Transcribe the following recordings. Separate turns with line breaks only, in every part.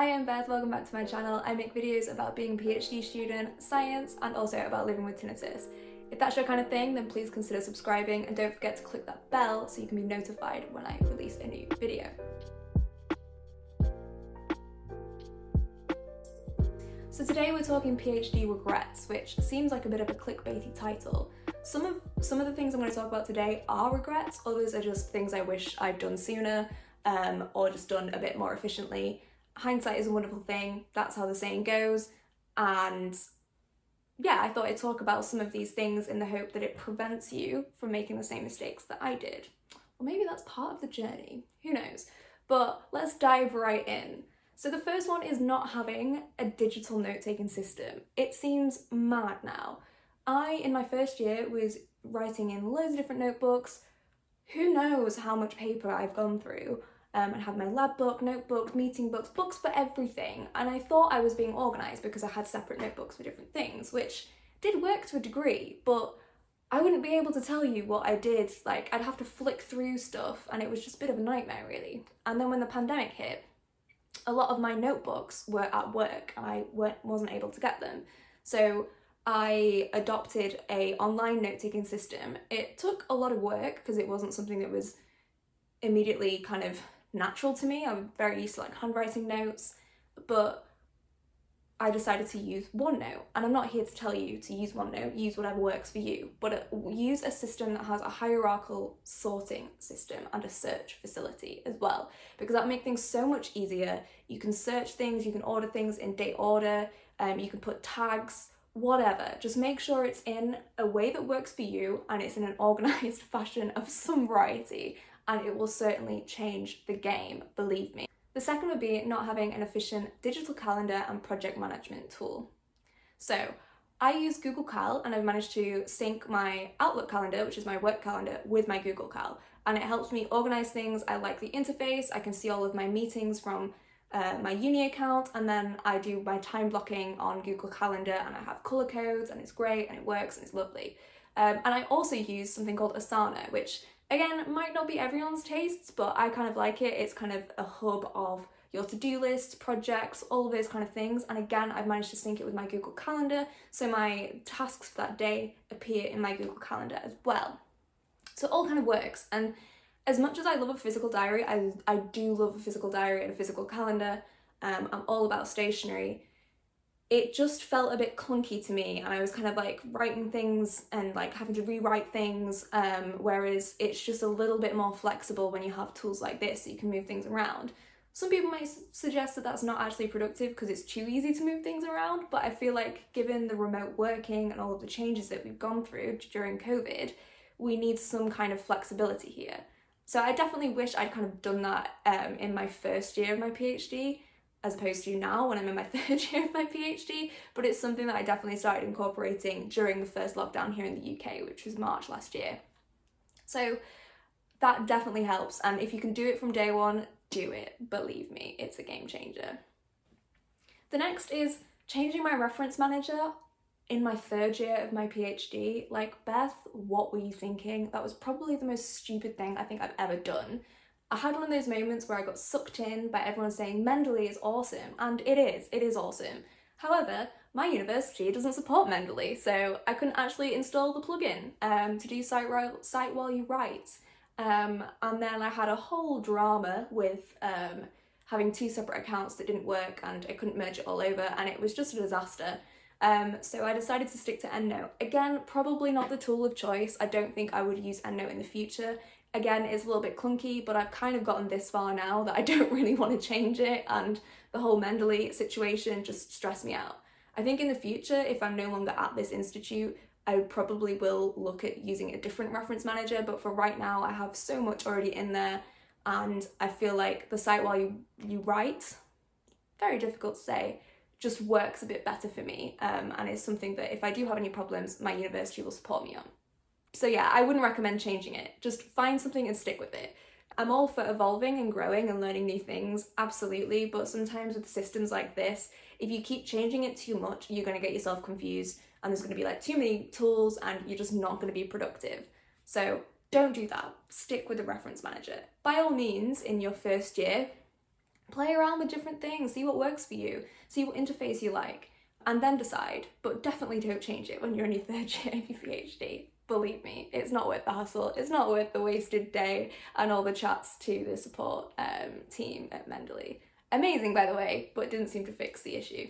Hi, I'm Beth, welcome back to my channel. I make videos about being a PhD student, science, and also about living with tinnitus. If that's your kind of thing, then please consider subscribing and don't forget to click that bell so you can be notified when I release a new video. So today we're talking PhD regrets, which seems like a bit of a clickbaity title. Some of the things I'm going to talk about today are regrets, others are just things I wish I'd done sooner or just done a bit more efficiently. Hindsight is a wonderful thing, that's how the saying goes, and yeah, I thought I'd talk about some of these things in the hope that it prevents you from making the same mistakes that I did. Or maybe that's part of the journey, who knows? But let's dive right in. So the first one is not having a digital note-taking system. It seems mad now. In my first year, was writing in loads of different notebooks. Who knows how much paper I've gone through. I had my lab book, notebook, meeting books, books for everything. And I thought I was being organised because I had separate notebooks for different things, which did work to a degree, but I wouldn't be able to tell you what I did. Like, I'd have to flick through stuff and it was just a bit of a nightmare, really. And then when the pandemic hit, a lot of my notebooks were at work and I wasn't able to get them. So I adopted an online note-taking system. It took a lot of work because it wasn't something that was immediately kind of natural to me. I'm very used to like handwriting notes, but I decided to use OneNote, and I'm not here to tell you to use OneNote, use whatever works for you, but use a system that has a hierarchical sorting system and a search facility as well, because that makes things so much easier. You can search things, you can order things in date order, you can put tags, whatever. Just make sure it's in a way that works for you and it's in an organised fashion of some variety, and it will certainly change the game, believe me. The second would be not having an efficient digital calendar and project management tool. So I use Google Cal and I've managed to sync my Outlook calendar, which is my work calendar, with my Google Cal, and it helps me organise things. I like the interface. I can see all of my meetings from my uni account, and then I do my time blocking on Google Calendar and I have colour codes and it's great and it works and it's lovely. And I also use something called Asana, which again might not be everyone's tastes, but I kind of like it. It's kind of a hub of your to-do lists, projects, all of those kind of things. And again, I've managed to sync it with my Google Calendar, so my tasks for that day appear in my Google Calendar as well. So it all kind of works. And as much as I love a physical diary, I do love a physical diary and a physical calendar. I'm all about stationery. It just felt a bit clunky to me, and I was kind of like writing things and like having to rewrite things, whereas it's just a little bit more flexible when you have tools like this so you can move things around. Some people might suggest that that's not actually productive because it's too easy to move things around, but I feel like given the remote working and all of the changes that we've gone through during COVID, we need some kind of flexibility here. So I definitely wish I'd kind of done that in my first year of my PhD, as opposed to now when I'm in my third year of my PhD, but it's something that I definitely started incorporating during the first lockdown here in the UK, which was March last year. So that definitely helps, and if you can do it from day one, do it. Believe me, it's a game changer. The next is changing my reference manager in my third year of my PhD. Like, Beth, what were you thinking? That was probably the most stupid thing I think I've ever done. I had one of those moments where I got sucked in by everyone saying Mendeley is awesome, and it is awesome. However, my university doesn't support Mendeley, so I couldn't actually install the plugin to do Cite While You Write. And then I had a whole drama with having two separate accounts that didn't work, and I couldn't merge it all over, and it was just a disaster. So I decided to stick to EndNote. Again, probably not the tool of choice. I don't think I would use EndNote in the future. Again, it's a little bit clunky, but I've kind of gotten this far now that I don't really want to change it, and the whole Mendeley situation just stressed me out. I think in the future, if I'm no longer at this institute, I probably will look at using a different reference manager, but for right now, I have so much already in there, and I feel like the Cite While You Write, very difficult to say, just works a bit better for me, and is something that if I do have any problems, my university will support me on. So yeah, I wouldn't recommend changing it. Just find something and stick with it. I'm all for evolving and growing and learning new things, absolutely, but sometimes with systems like this, if you keep changing it too much, you're going to get yourself confused and there's going to be like too many tools and you're just not going to be productive. So don't do that. Stick with the reference manager. By all means, in your first year, Play around with different things, see what works for you, see what interface you like, and then decide. But definitely don't change it when you're in your third year of your PhD. Believe me, it's not worth the hassle. It's not worth the wasted day and all the chats to the support team at Mendeley. Amazing, by the way, but didn't seem to fix the issue.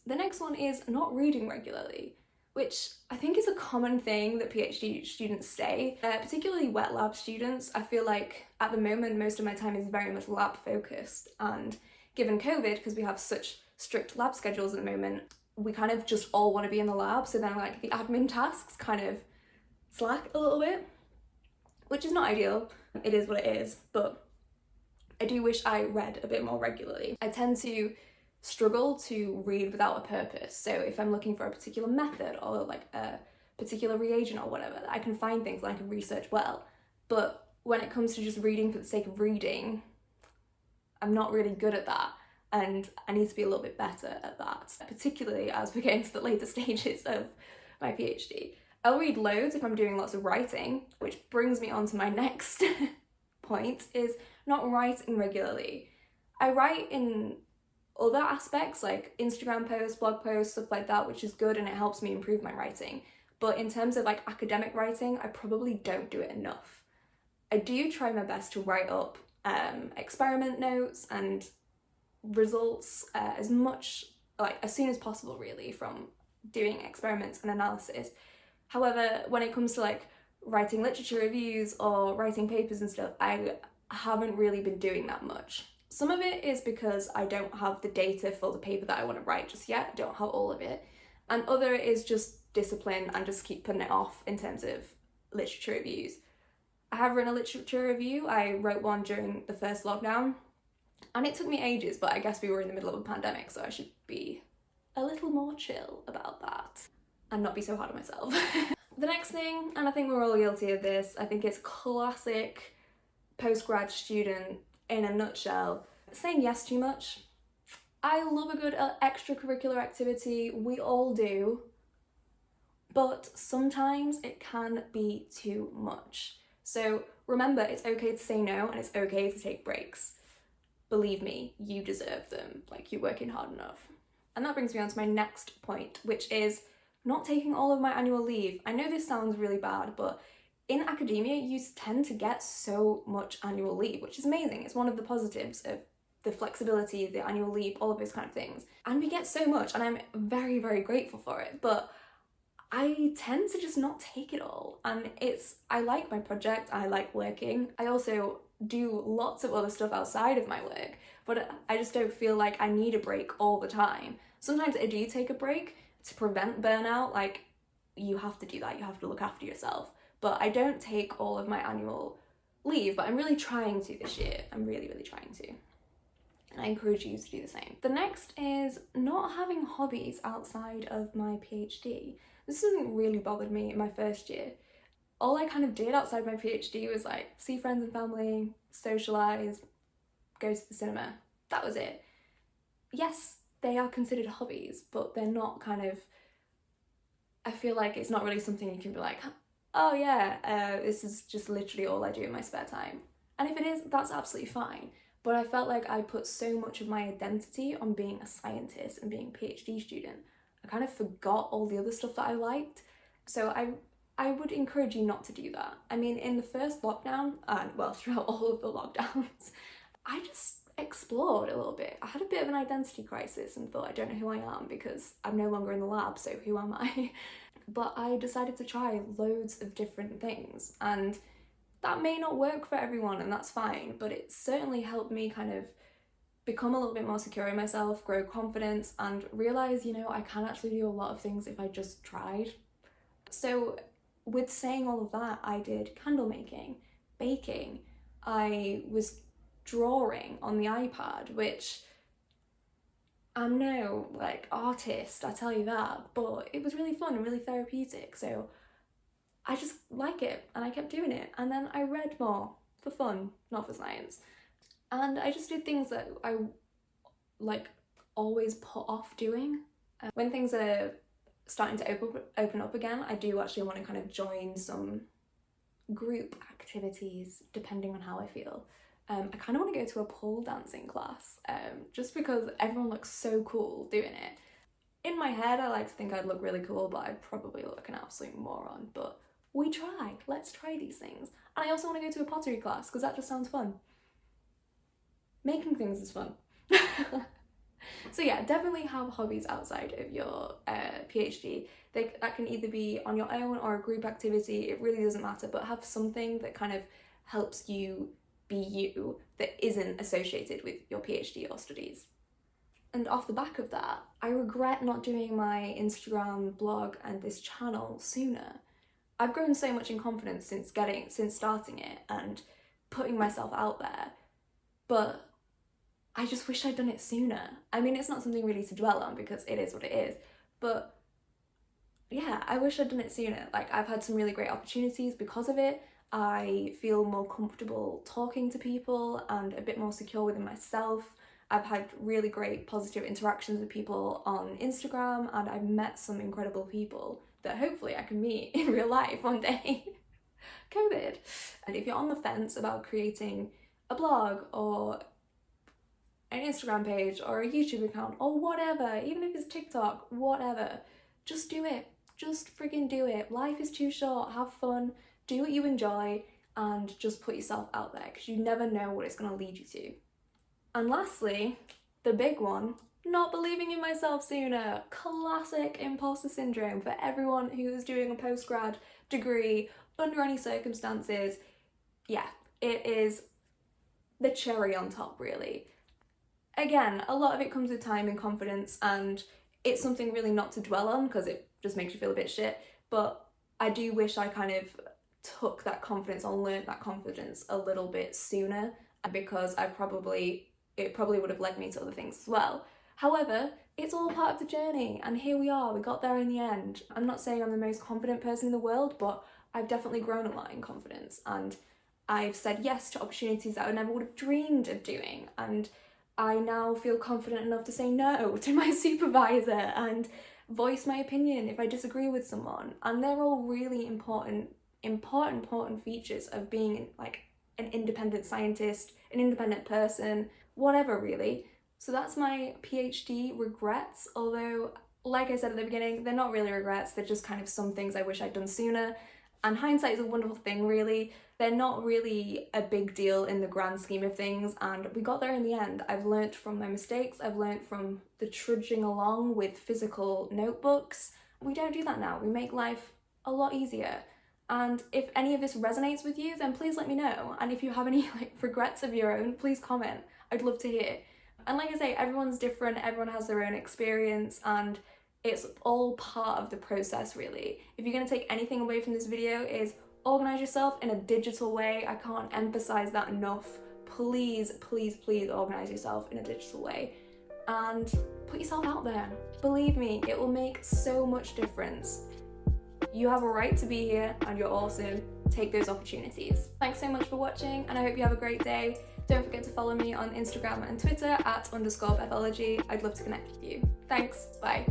The next one is not reading regularly, which I think is a common thing that PhD students say, particularly wet lab students. I feel like at the moment, most of my time is very much lab focused, and given COVID, because we have such strict lab schedules at the moment, we kind of just all want to be in the lab, so then like the admin tasks kind of slack a little bit, which is not ideal. It is what it is, but I do wish I read a bit more regularly. I tend to struggle to read without a purpose. So if I'm looking for a particular method or like a particular reagent or whatever, I can find things and I can research well. But when it comes to just reading for the sake of reading, I'm not really good at that. And I need to be a little bit better at that, particularly as we're getting to the later stages of my PhD. I'll read loads if I'm doing lots of writing, which brings me on to my next point, is not writing regularly. I write in other aspects like Instagram posts, blog posts, stuff like that, which is good and it helps me improve my writing. But in terms of like academic writing, I probably don't do it enough. I do try my best to write up experiment notes and results as soon as possible, really, from doing experiments and analysis. However, when it comes to like writing literature reviews or writing papers and stuff, I haven't really been doing that much. Some of it is because I don't have the data for the paper that I want to write just yet, don't have all of it. And other is just discipline and just keep putting it off in terms of literature reviews. I have written a literature review. I wrote one during the first lockdown and it took me ages, but I guess we were in the middle of a pandemic, so I should be a little more chill about that and not be so hard on myself. The next thing, and I think we're all guilty of this, I think it's classic postgrad student in a nutshell, saying yes too much. I love a good extracurricular activity, we all do, but sometimes it can be too much. So remember, it's okay to say no and it's okay to take breaks. Believe me, you deserve them, like you're working hard enough. And that brings me on to my next point, which is not taking all of my annual leave. I know this sounds really bad, but in academia, you tend to get so much annual leave, which is amazing. It's one of the positives of the flexibility, the annual leave, all of those kind of things. And we get so much, and I'm very, very grateful for it. But I tend to just not take it all. And I like my project, I like working. I also do lots of other stuff outside of my work, but I just don't feel like I need a break all the time. Sometimes I do take a break to prevent burnout, like you have to do that, you have to look after yourself. But I don't take all of my annual leave, but I'm really trying to this year. I'm really, really trying to. And I encourage you to do the same. The next is not having hobbies outside of my PhD. This hasn't really bothered me in my first year. All I kind of did outside my PhD was like see friends and family, socialise, go to the cinema. That was it. Yes, they are considered hobbies, but they're not I feel like it's not really something you can be like, oh yeah, this is just literally all I do in my spare time. And if it is, that's absolutely fine. But I felt like I put so much of my identity on being a scientist and being a PhD student. I kind of forgot all the other stuff that I liked. So I would encourage you not to do that. I mean, in the first lockdown, and well, throughout all of the lockdowns, I just explored a little bit. I had a bit of an identity crisis and thought, I don't know who I am because I'm no longer in the lab, so who am I? But I decided to try loads of different things, and that may not work for everyone, and that's fine, but it certainly helped me kind of become a little bit more secure in myself, grow confidence, and realise, I can actually do a lot of things if I just tried. So with saying all of that, I did candle making, baking, I was drawing on the iPad, which I'm no artist, I tell you that, but it was really fun and really therapeutic, so I just like it and I kept doing it. And then I read more for fun, not for science, and I just did things that I always put off doing. When things are starting to open up again, I do actually want to kind of join some group activities depending on how I feel. I kind of want to go to a pole dancing class, just because everyone looks so cool doing it. In my head, I like to think I'd look really cool, but I'd probably look an absolute moron. But we try. Let's try these things. And I also want to go to a pottery class because that just sounds fun. Making things is fun. So yeah, definitely have hobbies outside of your PhD. That can either be on your own or a group activity. It really doesn't matter, but have something that kind of helps you be you that isn't associated with your PhD or studies. And off the back of that, I regret not doing my Instagram, blog, and this channel sooner. I've grown so much in confidence since starting it and putting myself out there, but I just wish I'd done it sooner. I mean, it's not something really to dwell on because it is what it is, but yeah, I wish I'd done it sooner. Like, I've had some really great opportunities because of it. I feel more comfortable talking to people and a bit more secure within myself. I've had really great positive interactions with people on Instagram, and I've met some incredible people that hopefully I can meet in real life one day. COVID. And if you're on the fence about creating a blog or an Instagram page or a YouTube account or whatever, even if it's TikTok, whatever, just do it. Just friggin' do it. Life is too short. Have fun. Do what you enjoy and just put yourself out there because you never know what it's going to lead you to. And lastly, the big one, not believing in myself sooner. Classic imposter syndrome for everyone who is doing a postgrad degree under any circumstances. Yeah, it is the cherry on top, really. Again, a lot of it comes with time and confidence, and it's something really not to dwell on because it just makes you feel a bit shit. But I do wish I kind of took that confidence or learnt that confidence a little bit sooner, because it probably would have led me to other things as well. However, it's all part of the journey, and here we are, we got there in the end. I'm not saying I'm the most confident person in the world, but I've definitely grown a lot in confidence, and I've said yes to opportunities that I never would have dreamed of doing, and I now feel confident enough to say no to my supervisor and voice my opinion if I disagree with someone. And they're all really important features of being like an independent scientist, an independent person, whatever really. So that's my PhD regrets, although like I said at the beginning, they're not really regrets, they're just kind of some things I wish I'd done sooner. And hindsight is a wonderful thing, really. They're not really a big deal in the grand scheme of things, and we got there in the end. I've learnt from my mistakes, I've learnt from the trudging along with physical notebooks. We don't do that now, we make life a lot easier. And if any of this resonates with you, then please let me know. And if you have any regrets of your own, please comment. I'd love to hear. And like I say, everyone's different, everyone has their own experience, and it's all part of the process, really. If you're going to take anything away from this video, is organise yourself in a digital way. I can't emphasise that enough. Please, please, please organise yourself in a digital way and put yourself out there. Believe me, it will make so much difference. You have a right to be here and you're awesome. Take those opportunities. Thanks so much for watching, and I hope you have a great day. Don't forget to follow me on Instagram and Twitter @_pathology. I'd love to connect with you. Thanks, bye.